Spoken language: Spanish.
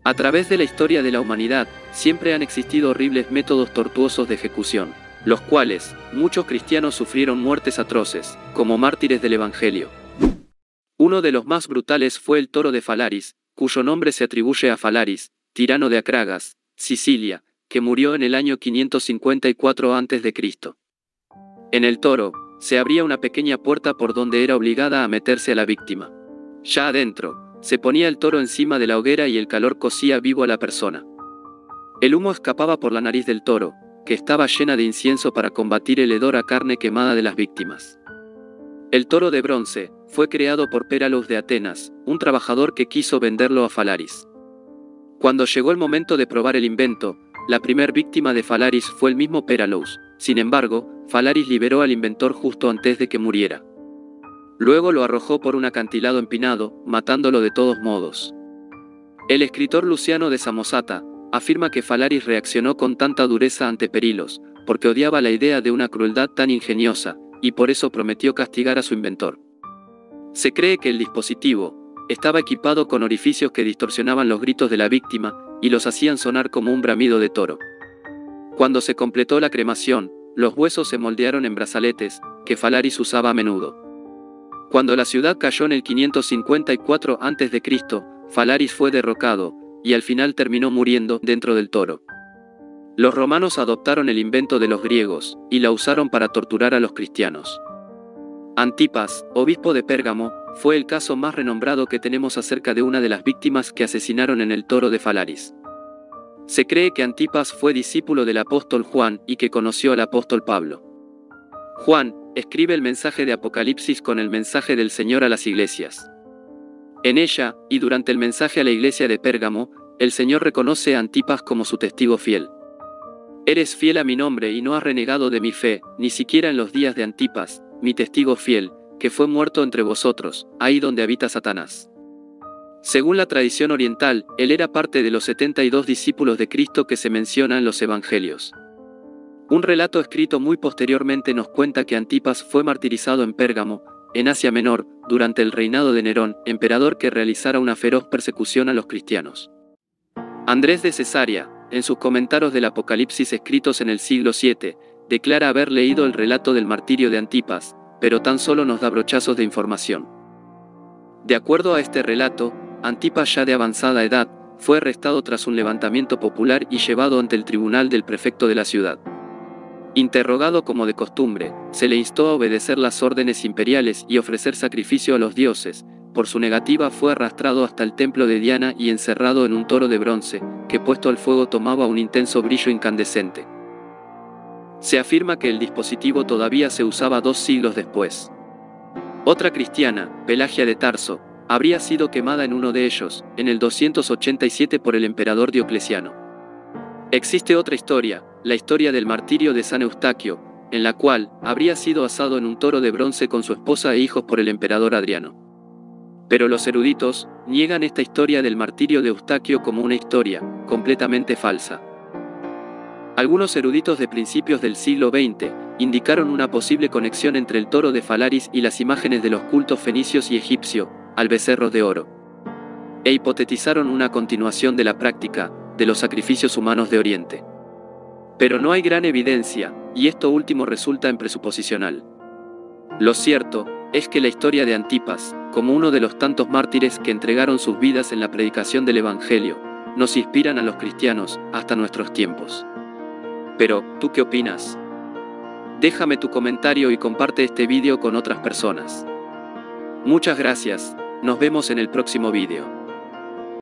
A través de la historia de la humanidad, siempre han existido horribles métodos tortuosos de ejecución, los cuales, muchos cristianos sufrieron muertes atroces, como mártires del Evangelio. Uno de los más brutales fue el toro de Falaris, cuyo nombre se atribuye a Falaris, tirano de Acragas, Sicilia, que murió en el año 554 a.C. En el toro, se abría una pequeña puerta por donde era obligada a meterse a la víctima. Ya adentro, se ponía el toro encima de la hoguera y el calor cocía vivo a la persona. El humo escapaba por la nariz del toro, que estaba llena de incienso para combatir el hedor a carne quemada de las víctimas. El toro de bronce fue creado por Péralos de Atenas, un trabajador que quiso venderlo a Falaris. Cuando llegó el momento de probar el invento, la primer víctima de Falaris fue el mismo Péralos. Sin embargo, Falaris liberó al inventor justo antes de que muriera. Luego lo arrojó por un acantilado empinado, matándolo de todos modos. El escritor Luciano de Samosata afirma que Falaris reaccionó con tanta dureza ante Perilos, porque odiaba la idea de una crueldad tan ingeniosa, y por eso prometió castigar a su inventor. Se cree que el dispositivo estaba equipado con orificios que distorsionaban los gritos de la víctima, y los hacían sonar como un bramido de toro. Cuando se completó la cremación, los huesos se moldearon en brazaletes, que Falaris usaba a menudo. Cuando la ciudad cayó en el 554 a.C., Falaris fue derrocado, y al final terminó muriendo dentro del toro. Los romanos adoptaron el invento de los griegos, y la usaron para torturar a los cristianos. Antipas, obispo de Pérgamo, fue el caso más renombrado que tenemos acerca de una de las víctimas que asesinaron en el toro de Falaris. Se cree que Antipas fue discípulo del apóstol Juan y que conoció al apóstol Pablo. Juan escribe el mensaje de Apocalipsis con el mensaje del Señor a las iglesias. En ella, y durante el mensaje a la iglesia de Pérgamo, el Señor reconoce a Antipas como su testigo fiel. Eres fiel a mi nombre y no has renegado de mi fe, ni siquiera en los días de Antipas, mi testigo fiel, que fue muerto entre vosotros, ahí donde habita Satanás. Según la tradición oriental, él era parte de los 72 discípulos de Cristo que se mencionan en los Evangelios. Un relato escrito muy posteriormente nos cuenta que Antipas fue martirizado en Pérgamo, en Asia Menor, durante el reinado de Nerón, emperador que realizara una feroz persecución a los cristianos. Andrés de Cesarea, en sus comentarios del Apocalipsis escritos en el siglo VII, declara haber leído el relato del martirio de Antipas, pero tan solo nos da brochazos de información. De acuerdo a este relato, Antipas, ya de avanzada edad, fue arrestado tras un levantamiento popular y llevado ante el tribunal del prefecto de la ciudad. Interrogado como de costumbre, se le instó a obedecer las órdenes imperiales y ofrecer sacrificio a los dioses. Por su negativa fue arrastrado hasta el templo de Diana y encerrado en un toro de bronce, que puesto al fuego tomaba un intenso brillo incandescente. Se afirma que el dispositivo todavía se usaba 2 siglos después. Otra cristiana, Pelagia de Tarso, habría sido quemada en uno de ellos, en el 287 por el emperador Diocleciano. Existe otra historia, la historia del martirio de San Eustaquio, en la cual habría sido asado en un toro de bronce con su esposa e hijos por el emperador Adriano. Pero los eruditos niegan esta historia del martirio de Eustaquio como una historia completamente falsa. Algunos eruditos de principios del siglo XX indicaron una posible conexión entre el toro de Falaris y las imágenes de los cultos fenicios y egipcio, al becerro de oro, e hipotetizaron una continuación de la práctica de los sacrificios humanos de Oriente. Pero no hay gran evidencia, y esto último resulta en presuposicional. Lo cierto es que la historia de Antipas, como uno de los tantos mártires que entregaron sus vidas en la predicación del Evangelio, nos inspiran a los cristianos hasta nuestros tiempos. Pero, ¿tú qué opinas? Déjame tu comentario y comparte este vídeo con otras personas. Muchas gracias, nos vemos en el próximo vídeo.